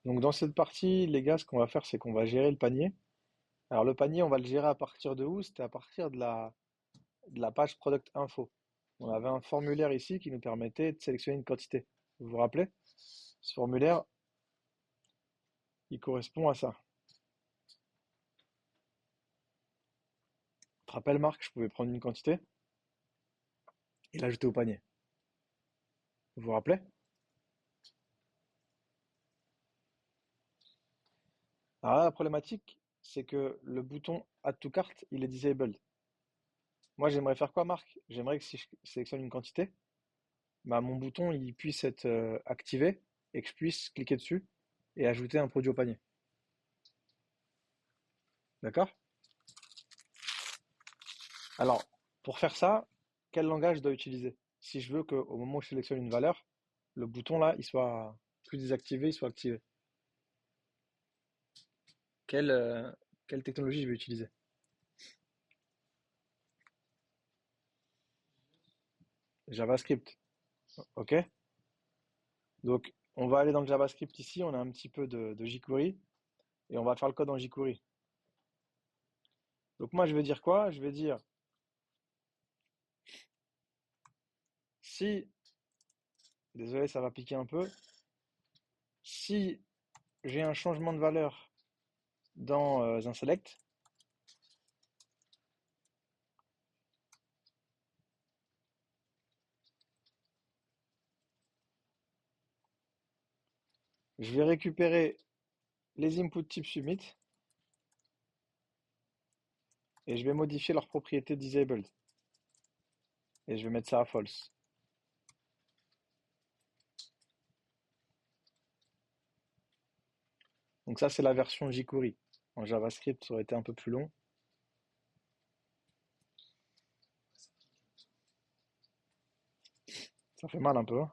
Donc dans cette partie, les gars, ce qu'on va faire, c'est qu'on va gérer le panier. Alors le panier, on va le gérer à partir de où? C'était à partir de la page Product Info. On avait un formulaire ici qui nous permettait de sélectionner une quantité. Vous vous rappelez? Ce formulaire, il correspond à ça. Tu te rappelles, Marc, je pouvais prendre une quantité et l'ajouter au panier. Vous vous rappelez? Alors là, la problématique, c'est que le bouton Add to Cart, il est disabled. Moi, j'aimerais faire quoi, Marc? J'aimerais que si je sélectionne une quantité, bah, mon bouton il puisse être activé et que je puisse cliquer dessus et ajouter un produit au panier. D'accord? Alors, pour faire ça, quel langage je dois utiliser? Si je veux qu'au moment où je sélectionne une valeur, le bouton là, il soit plus désactivé, il soit activé. Quelle, euh, quelle technologie je vais utiliser? JavaScript. OK? Donc, on va aller dans le JavaScript ici, on a un petit peu de jQuery et on va faire le code en jQuery. Donc moi, je vais dire quoi? Je vais dire si, désolé, ça va piquer un peu, si j'ai un changement de valeur dans un select, je vais récupérer les inputs type submit et je vais modifier leur propriété disabled et je vais mettre ça à false. Donc ça, c'est la version jQuery. En JavaScript, ça aurait été un peu plus long. Ça fait mal un peu, hein.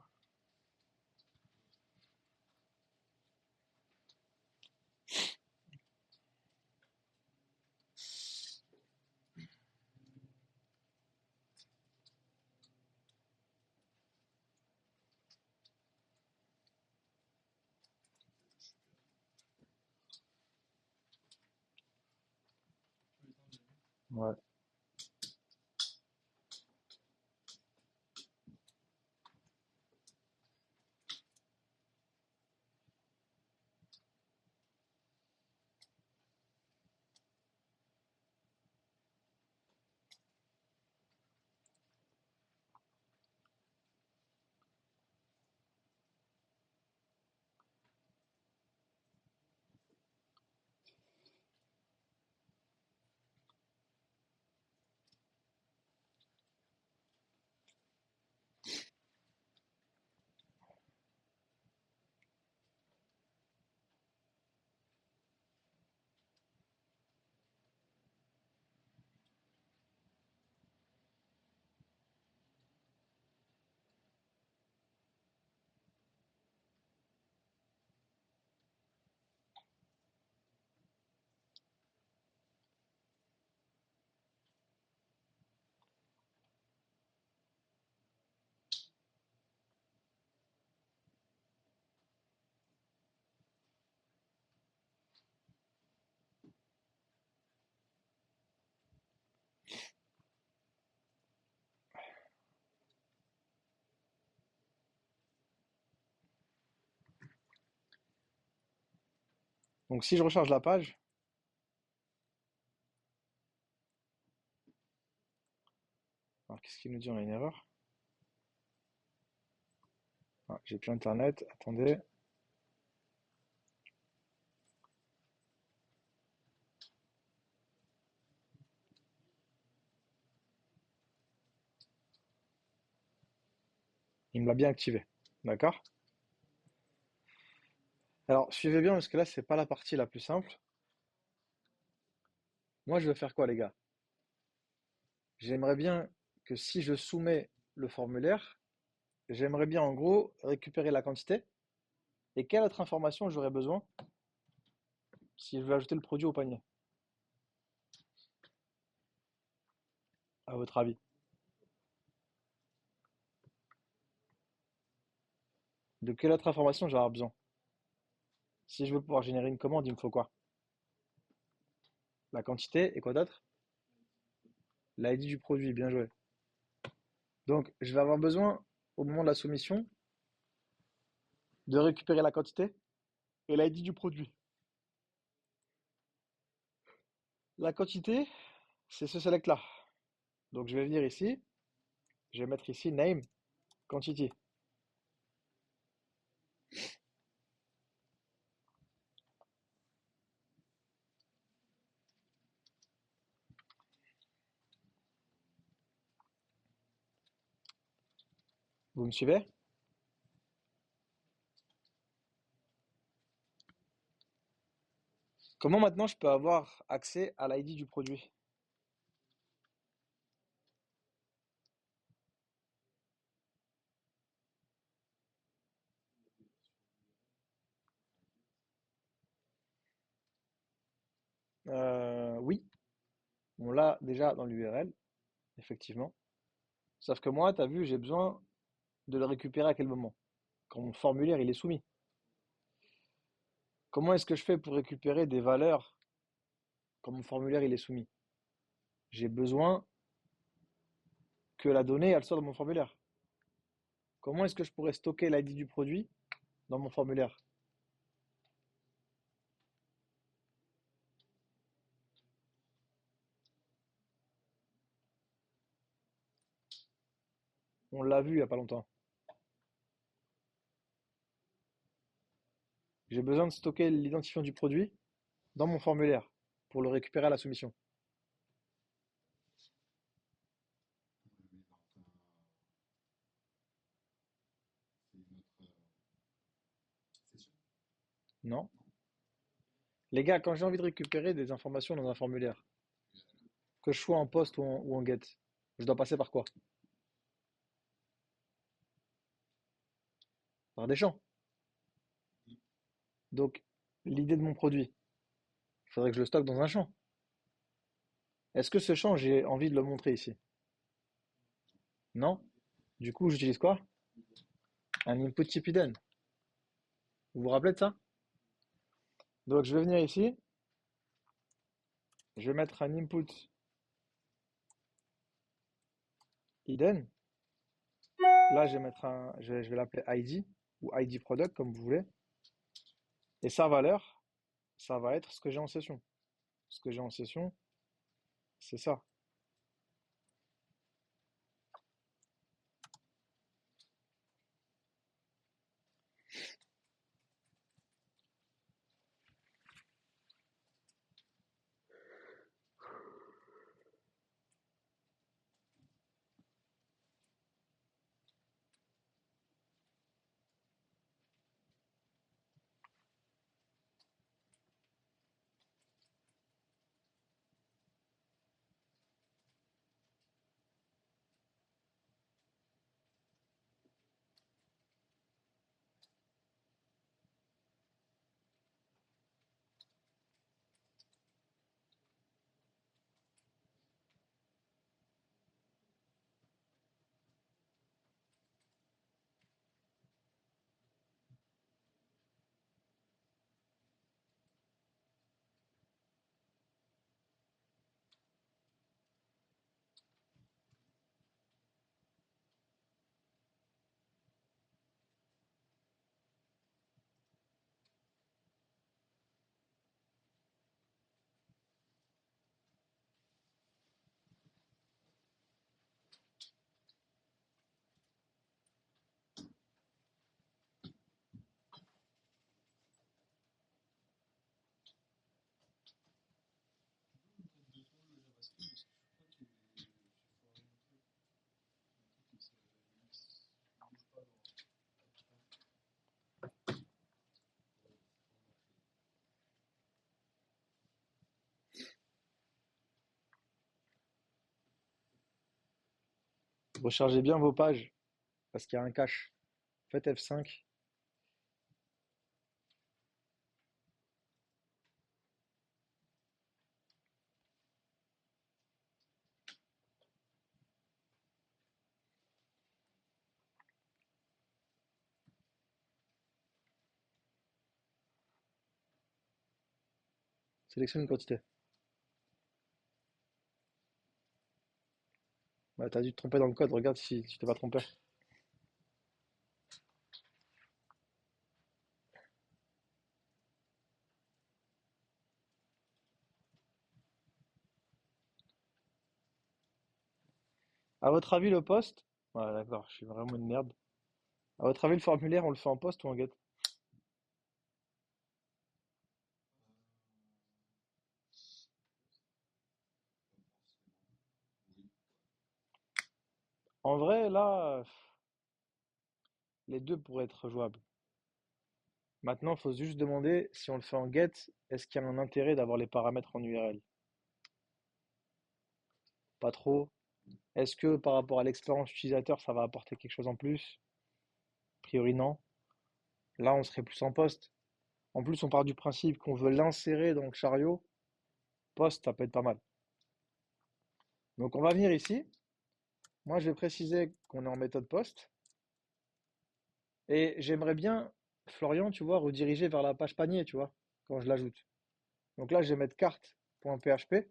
Ouais. Donc si je recharge la page, alors qu'est-ce qu'il nous dit? On a une erreur. Ah, j'ai plus internet, attendez. Il me l'a bien activé. D'accord? Alors suivez bien parce que là, c'est pas la partie la plus simple. Moi, je vais faire quoi, les gars? J'aimerais bien que si je soumets le formulaire, j'aimerais bien en gros récupérer la quantité et quelle autre information j'aurais besoin si je veux ajouter le produit au panier, à votre avis. De quelle autre information j'aurais besoin? Si je veux pouvoir générer une commande, il me faut quoi? La quantité et quoi d'autre? L'ID du produit, bien joué. Donc, je vais avoir besoin, au moment de la soumission, de récupérer la quantité et l'ID du produit. La quantité, c'est ce select-là. Donc, je vais venir ici, je vais mettre ici name quantity. Vous me suivez? Comment maintenant je peux avoir accès à l'ID du produit? Oui, on l'a déjà dans l'URL, effectivement. Sauf que moi, tu as vu, j'ai besoin de le récupérer à quel moment? Quand mon formulaire il est soumis. Comment est-ce que je fais pour récupérer des valeurs quand mon formulaire il est soumis? J'ai besoin que la donnée elle soit dans mon formulaire. Comment est-ce que je pourrais stocker l'ID du produit dans mon formulaire? On l'a vu il n'y a pas longtemps. J'ai besoin de stocker l'identifiant du produit dans mon formulaire pour le récupérer à la soumission. Mais dans c'est notre session. Non? Les gars, quand j'ai envie de récupérer des informations dans un formulaire, que je sois en post ou en get, je dois passer par quoi? Par des champs. Donc, l'idée de mon produit, il faudrait que je le stocke dans un champ. Est-ce que ce champ, j'ai envie de le montrer ici? Non? Du coup, j'utilise quoi? Un input type hidden. Vous vous rappelez de ça? Donc, je vais venir ici, je vais mettre un input hidden. Là, je vais mettre je vais l'appeler ID ou ID product comme vous voulez. Et sa valeur, ça va être ce que j'ai en session. Ce que j'ai en session, c'est ça. Rechargez bien vos pages parce qu'il y a un cache. Faites F5. Sélectionne une quantité. Ouais, t'as dû te tromper dans le code, regarde si tu t'es pas trompé. À votre avis, le poste? Ouais, d'accord, je suis vraiment une merde. À votre avis, le formulaire, on le fait en poste ou en get? Pas forcément. Oui. En vrai, là, les deux pourraient être jouables. Maintenant, il faut juste demander si on le fait en get, est-ce qu'il y a un intérêt d'avoir les paramètres en URL? Pas trop. Est-ce que par rapport à l'expérience utilisateur, ça va apporter quelque chose en plus? A priori, non. Là, on serait plus en poste. En plus, on part du principe qu'on veut l'insérer dans le chariot. Poste, ça peut être pas mal. Donc, on va venir ici. Moi, je vais préciser qu'on est en méthode poste. Et j'aimerais bien, Florian, tu vois, rediriger vers la page panier, tu vois, quand je l'ajoute. Donc là, je vais mettre carte.php.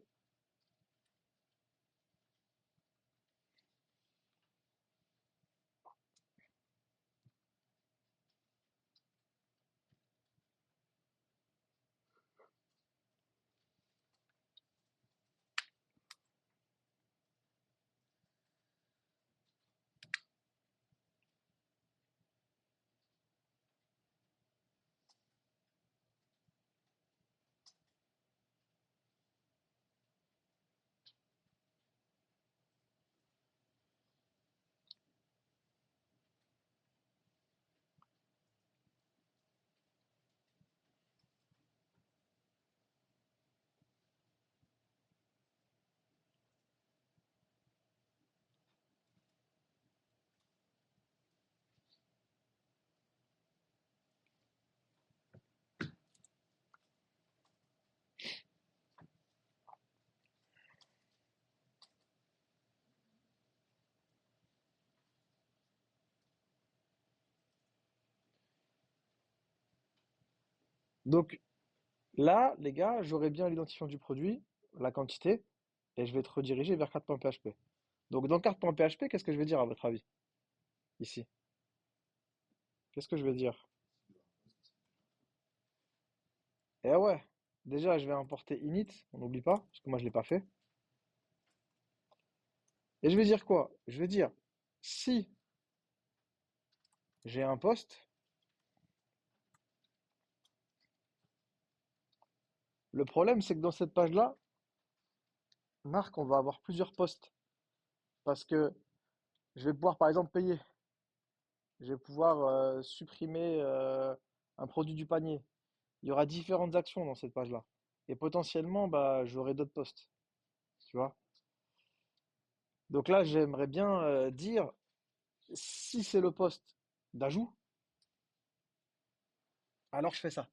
Donc là, les gars, j'aurai bien l'identifiant du produit, la quantité, et je vais te rediriger vers carte.php. Donc dans carte.php, qu'est-ce que je vais dire à votre avis? Ici. Qu'est-ce que je vais dire? C'est de la poste. Eh ouais, déjà, je vais importer init, on n'oublie pas, parce que moi, je ne l'ai pas fait. Et je vais dire quoi? Je vais dire, si j'ai un poste, le problème, c'est que dans cette page-là, Marc, on va avoir plusieurs postes. Parce que je vais pouvoir, par exemple, payer. Je vais pouvoir supprimer un produit du panier. Il y aura différentes actions dans cette page-là. Et potentiellement, bah, j'aurai d'autres postes. Tu vois? Donc là, j'aimerais bien dire, si c'est le poste d'ajout, alors je fais ça.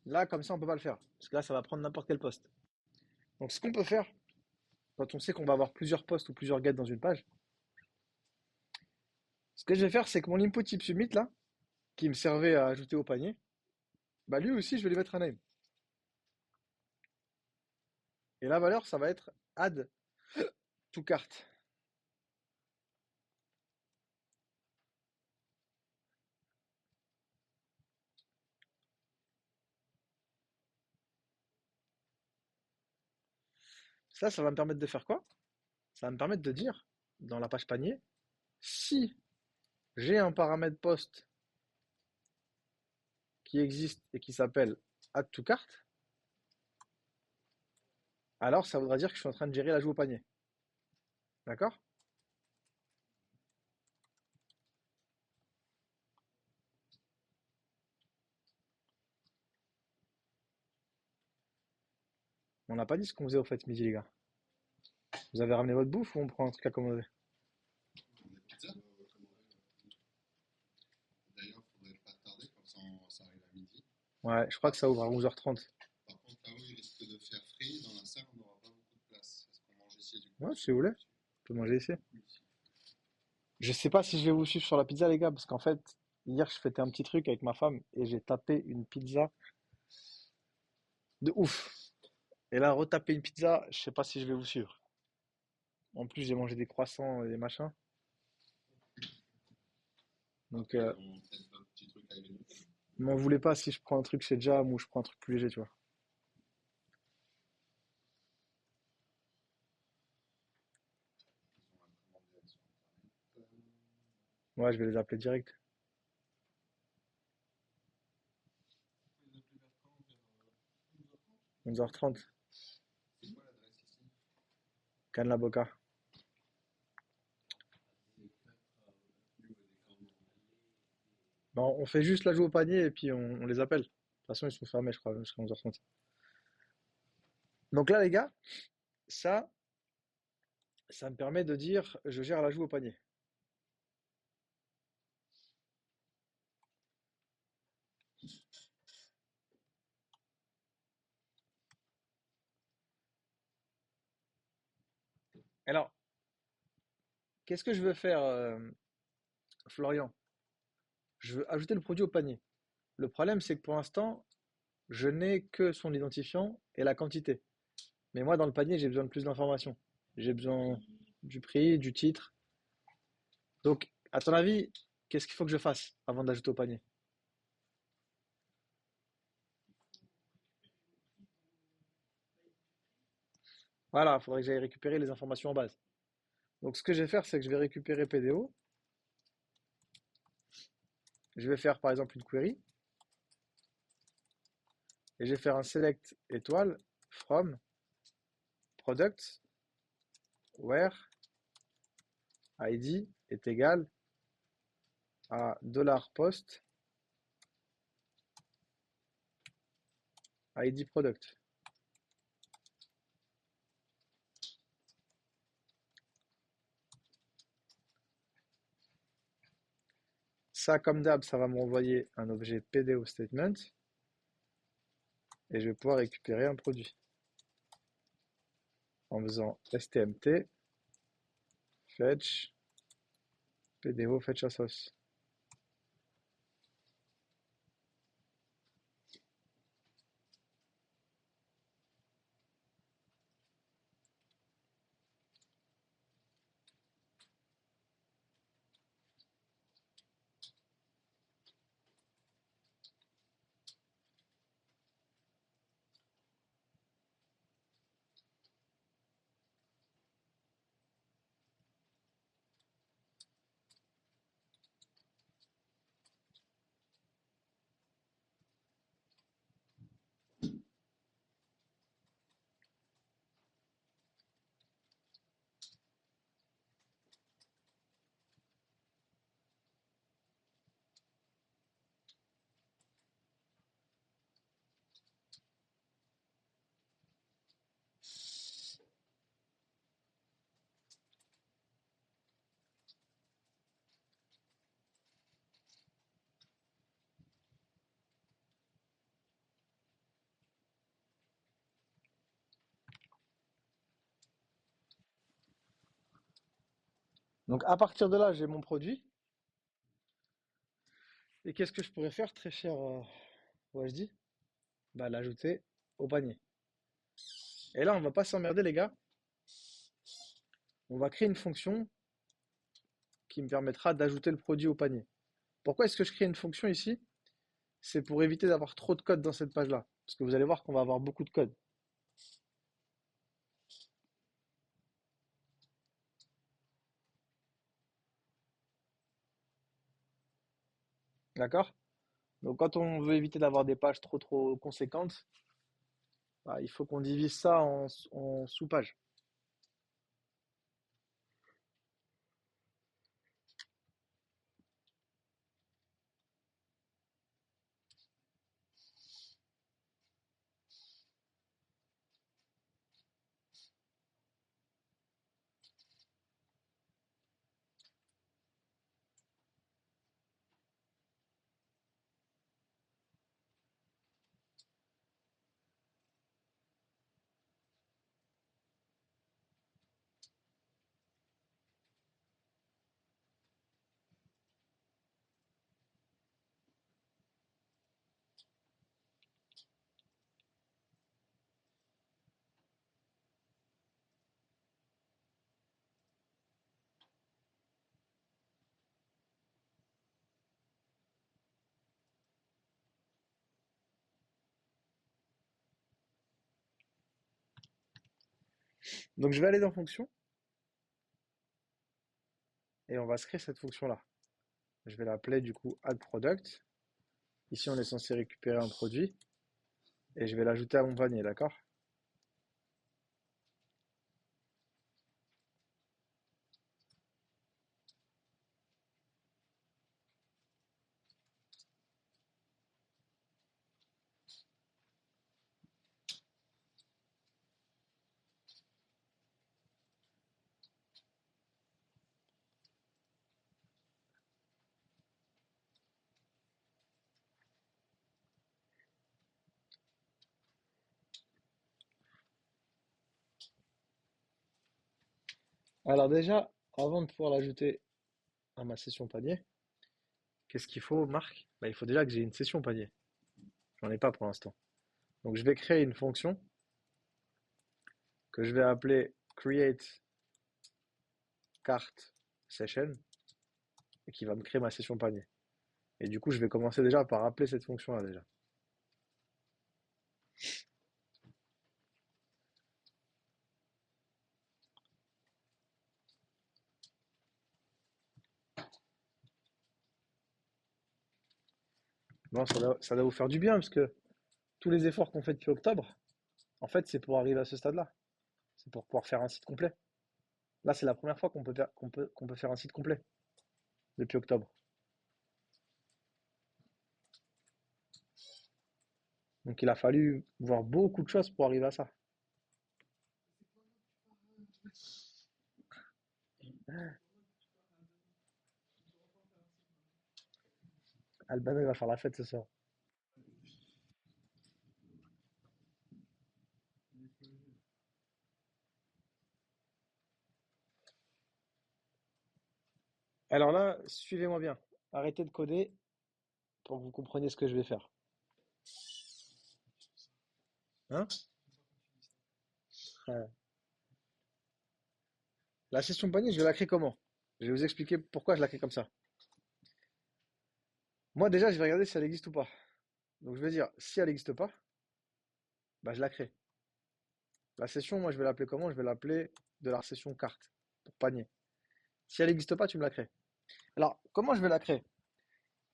Là, comme ça, on peut pas le faire. Parce que là, ça va prendre n'importe quel poste. Donc, ce qu'on peut faire, quand on sait qu'on va avoir plusieurs postes ou plusieurs get dans une page, ce que je vais faire, c'est que mon input type submit, là, qui me servait à ajouter au panier, bah lui aussi, je vais lui mettre un name. Et la valeur, ça va être add to cart. Ça va me permettre de faire quoi? Ça va me permettre de dire, dans la page panier, si j'ai un paramètre post qui existe et qui s'appelle add to cart, alors ça voudra dire que je suis en train de gérer l'ajout au panier. D'accord? On n'a pas dit ce qu'on faisait au fait midi, les gars. Vous avez ramené votre bouffe ou on prend un truc à commander? Des pizzas commander. D'ailleurs, il faudrait pas tarder, comme ça, ça arrive à midi. Ouais, je crois que ça ouvre à 11h30. Par contre, là où il risque de faire frais, dans la salle, on n'aura pas beaucoup de place. Est-ce qu'on mange ici, du coup, Ouais, si si on vous voulez. mange On peut manger ici. ici? Je sais pas si je vais vous suivre sur la pizza, les gars, parce qu'en fait, hier, je fêtais un petit truc avec ma femme et j'ai tapé une pizza. De ouf. Et là, retaper une pizza, je sais pas si je vais vous suivre. En plus, j'ai mangé des croissants et des machins. Donc, Après, ils ont peut-être d'autres petits trucs à grignoter. m'en voulez pas si je prends un truc chez Jam ou je prends un truc plus léger, tu vois. Ils ont un commande direct sur Internet. Ouais, je vais les appeler direct. Vous les appelez vers quand? Vers 11h30? 11h30, C'est quoi l'adresse ici? Cannes la Boca. Non, on fait juste la joue au panier et puis on les appelle. De toute façon, ils sont fermés, je crois, jusqu'à 11h30. Donc là, les gars, ça, ça me permet de dire je gère la joue au panier. Alors, qu'est-ce que je veux faire, Florian? Je veux ajouter le produit au panier. Le problème, c'est que pour l'instant, je n'ai que son identifiant et la quantité. Mais moi, dans le panier, j'ai besoin de plus d'informations. J'ai besoin du prix, du titre. Donc, à ton avis, qu'est-ce qu'il faut que je fasse avant d'ajouter au panier? Voilà, il faudrait que j'aille récupérer les informations en base. Donc, ce que je vais faire, c'est que je vais récupérer PDO. Je vais faire, par exemple, une query. Et je vais faire un select étoile from product where ID est égal à $post ID product. Ça, comme d'hab, ça va me renvoyer un objet PDO statement et je vais pouvoir récupérer un produit en faisant stmt fetch PDO fetch a sauce. Donc à partir de là, j'ai mon produit. Et qu'est-ce que je pourrais faire, très cher OHD? Bah, l'ajouter au panier. Et là, on va pas s'emmerder, les gars. On va créer une fonction qui me permettra d'ajouter le produit au panier. Pourquoi est-ce que je crée une fonction ici? C'est pour éviter d'avoir trop de code dans cette page-là. Parce que vous allez voir qu'on va avoir beaucoup de code. D'accord? Donc quand on veut éviter d'avoir des pages trop conséquentes, bah, il faut qu'on divise ça en sous-pages. Donc je vais aller dans fonction et on va se créer cette fonction-là. Je vais l'appeler du coup add product. Ici, on est censé récupérer un produit et je vais l'ajouter à mon panier, d'accord? Alors déjà, avant de pouvoir l'ajouter à ma session panier, qu'est-ce qu'il faut, Marc? Bah, il faut déjà que j'ai une session panier. J'en ai pas pour l'instant. Donc je vais créer une fonction que je vais appeler create cart session et qui va me créer ma session panier. Et du coup, je vais commencer déjà par appeler cette fonction-là déjà. Bon, ça doit vous faire du bien parce que tous les efforts qu'on fait depuis octobre, en fait, c'est pour arriver à ce stade-là. C'est pour pouvoir faire un site complet. Là, c'est la première fois qu'on peut faire un site complet depuis octobre. Donc, il a fallu voir beaucoup de choses pour arriver à ça. Albano, il va faire la fête ce soir. Alors là, suivez-moi bien. Arrêtez de coder pour que vous compreniez ce que je vais faire. Hein? Ouais. La session panier, je vais la créer comment? Je vais vous expliquer pourquoi je la crée comme ça. Moi, déjà, je vais regarder si elle existe ou pas. Donc, je vais dire, si elle n'existe pas, bah, je la crée. La session, moi, je vais l'appeler comment? Je vais l'appeler de la session carte, pour panier. Si elle n'existe pas, tu me la crées. Alors, comment je vais la créer?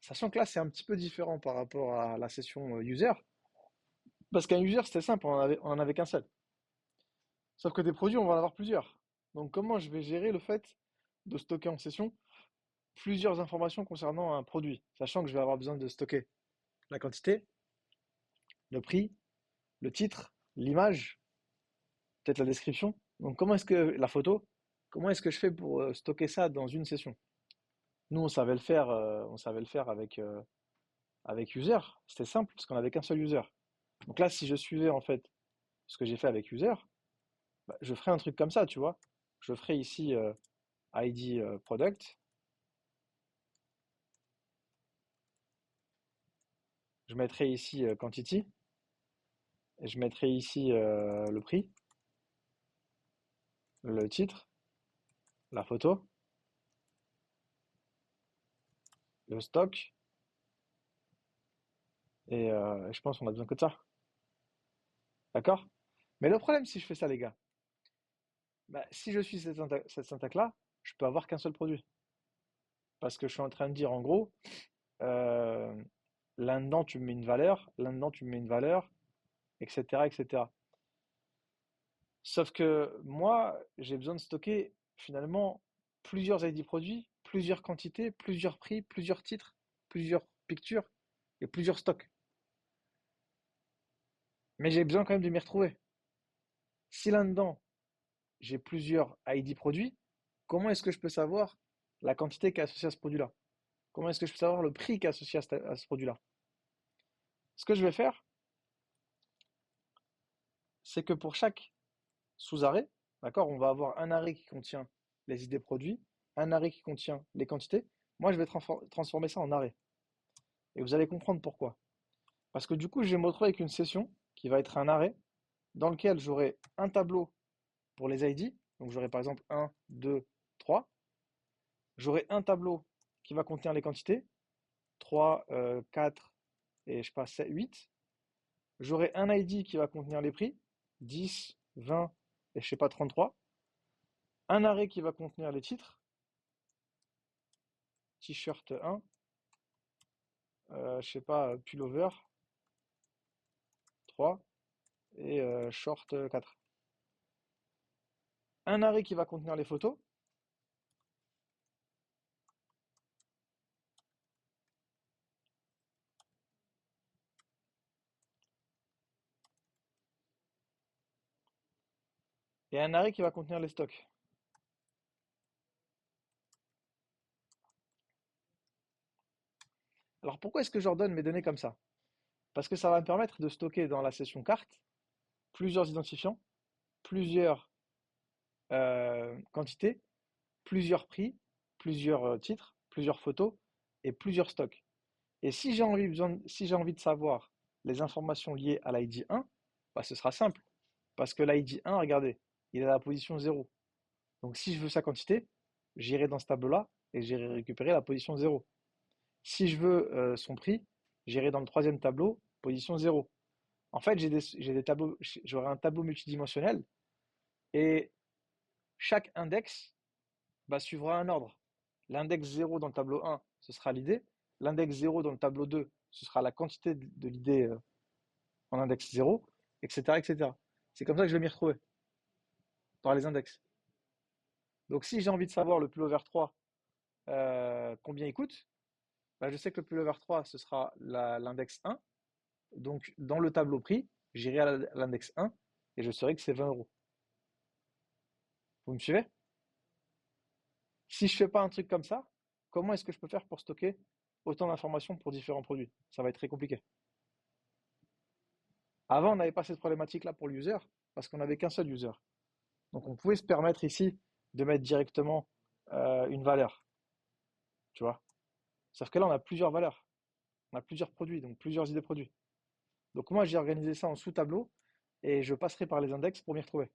Sachant que là, c'est un petit peu différent par rapport à la session user. Parce qu'un user, c'était simple, on en avait qu'un seul. Sauf que des produits, on va en avoir plusieurs. Donc, comment je vais gérer le fait de stocker en session plusieurs informations concernant un produit, sachant que je vais avoir besoin de stocker la quantité, le prix, le titre, l'image, peut-être la description. Donc, comment est-ce que la photo, comment est-ce que je fais pour stocker ça dans une session? Nous, on savait le faire avec user. C'était simple parce qu'on n'avait qu'un seul user. Donc là, si je suivais en fait ce que j'ai fait avec user, bah, je ferais un truc comme ça, tu vois. Je ferais ici ID product, je mettrais ici quantity, et je mettrais ici le prix, le titre, la photo, le stock, et je pense qu'on a besoin que de ça. D'accord? Mais le problème, si je fais ça, les gars, bah, si je suis cette syntaxe-là, je peux avoir qu'un seul produit. Parce que je suis en train de dire, en gros, euh, là-dedans, tu me mets une valeur, là-dedans, tu me mets une valeur, etc., etc. Sauf que moi, j'ai besoin de stocker finalement plusieurs ID produits, plusieurs quantités, plusieurs prix, plusieurs titres, plusieurs pictures et plusieurs stocks. Mais j'ai besoin quand même de m'y retrouver. Si là-dedans, j'ai plusieurs ID produits, comment est-ce que je peux savoir la quantité qui est associée à ce produit-là? Comment est-ce que je peux savoir le prix qui est associé à ce produit-là? Ce que je vais faire, c'est que pour chaque sous-arrêt, d'accord, on va avoir un arrêt qui contient les idées produits, un arrêt qui contient les quantités. Moi, je vais transformer ça en arrêt. Et vous allez comprendre pourquoi. Parce que du coup, je vais me retrouver avec une session qui va être un arrêt dans lequel j'aurai un tableau pour les ID. Donc j'aurai par exemple 1, 2, 3. J'aurai un tableau qui va contenir les quantités, 3, 4 et je passe 8. J'aurai un ID qui va contenir les prix, 10, 20 et je sais pas 33, un arrêt qui va contenir les titres, t-shirt 1, je sais pas, pullover 3 et short 4. Un arrêt qui va contenir les photos, et un arrêt qui va contenir les stocks. Alors pourquoi est-ce que j'ordonne mes données comme ça? Parce que ça va me permettre de stocker dans la session carte plusieurs identifiants, plusieurs quantités, plusieurs prix, plusieurs titres, plusieurs photos et plusieurs stocks. Et si j'ai envie de savoir les informations liées à l'ID 1, bah, ce sera simple. Parce que l'ID 1, regardez, il est à la position 0. Donc si je veux sa quantité, j'irai dans ce tableau-là et j'irai récupérer la position 0. Si je veux son prix, j'irai dans le troisième tableau, position 0. En fait, j'ai des tableaux, j'aurai un tableau multidimensionnel et chaque index suivra un ordre. L'index 0 dans le tableau 1, ce sera l'idée. L'index 0 dans le tableau 2, ce sera la quantité de l'idée en index 0, etc., etc. C'est comme ça que je vais m'y retrouver, par les index. Donc si j'ai envie de savoir le pullover 3, combien il coûte, bah, je sais que le pullover 3, ce sera l'index 1. Donc dans le tableau prix, j'irai à l'index 1 et je saurai que c'est 20 euros. Vous me suivez? Si je fais pas un truc comme ça, comment est-ce que je peux faire pour stocker autant d'informations pour différents produits? Ça va être très compliqué. Avant, on n'avait pas cette problématique-là pour l'user parce qu'on n'avait qu'un seul user. Donc on pouvait se permettre ici de mettre directement une valeur, tu vois. Sauf que là, on a plusieurs valeurs, on a plusieurs produits, donc plusieurs idées produits. Donc moi, j'ai organisé ça en sous-tableau et je passerai par les index pour m'y retrouver.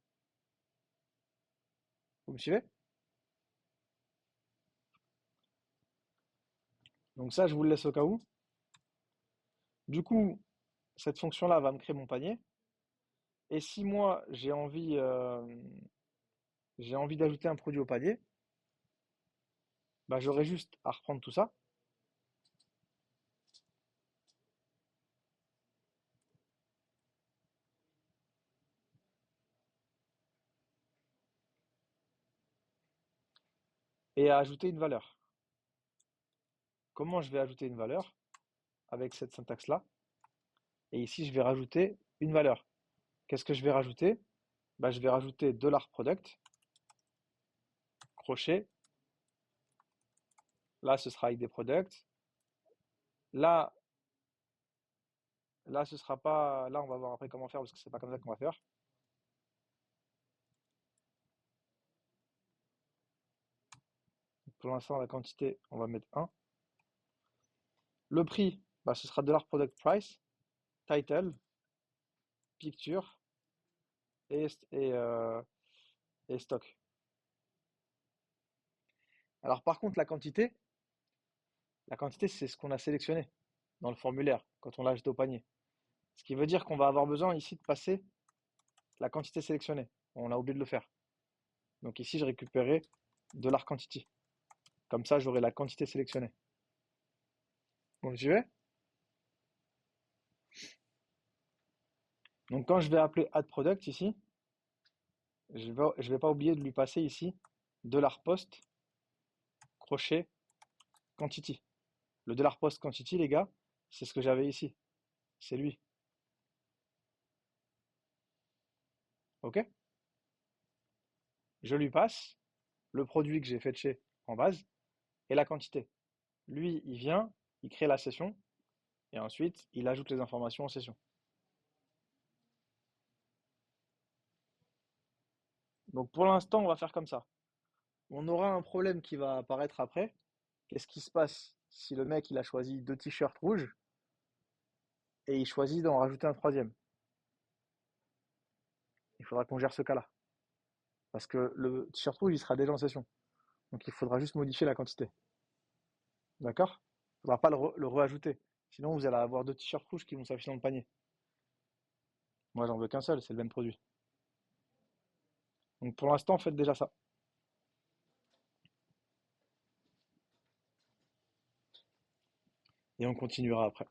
Vous me suivez? Donc ça, je vous le laisse au cas où. Du coup, cette fonction-là va me créer mon panier. Et si moi, j'ai envie d'ajouter un produit au panier, bah, j'aurai juste à reprendre tout ça et à ajouter une valeur. Comment je vais ajouter une valeur? Avec cette syntaxe-là. Et ici, je vais rajouter une valeur. Qu'est-ce que je vais rajouter? Bah, je vais rajouter $product, crochet. Là, ce sera ID product. Là, là, ce sera pas. Là, on va voir après comment faire parce que c'est pas comme ça qu'on va faire. Pour l'instant, la quantité, on va mettre 1. Le prix, bah, ce sera $product price, title, picture et, et, euh, et stock. Alors, par contre, la quantité, c'est ce qu'on a sélectionné dans le formulaire quand on l'a ajouté au panier. Ce qui veut dire qu'on va avoir besoin ici de passer la quantité sélectionnée. On a oublié de le faire. Donc ici, je récupérais $quantity. Comme ça, j'aurai la quantité sélectionnée. Vous me suivez? Donc quand je vais appeler add product ici, je vais pas oublier de lui passer ici $post crochet quantity. Le $post quantity, les gars, c'est ce que j'avais ici. C'est lui. OK? Je lui passe le produit que j'ai fetché en base et la quantité. Lui, il vient, il crée la session et ensuite, il ajoute les informations en session. Donc pour l'instant, on va faire comme ça. On aura un problème qui va apparaître après. Qu'est-ce qui se passe si le mec il a choisi deux t-shirts rouges et il choisit d'en rajouter un troisième? Il faudra qu'on gère ce cas-là. Parce que le t-shirt rouge il sera déjà en session. Donc il faudra juste modifier la quantité. D'accord? Il ne faudra pas le re-ajouter. Sinon vous allez avoir deux t-shirts rouges qui vont s'afficher dans le panier. Moi j'en veux qu'un seul, c'est le même produit. Donc pour l'instant, faites déjà ça. Et on continuera après.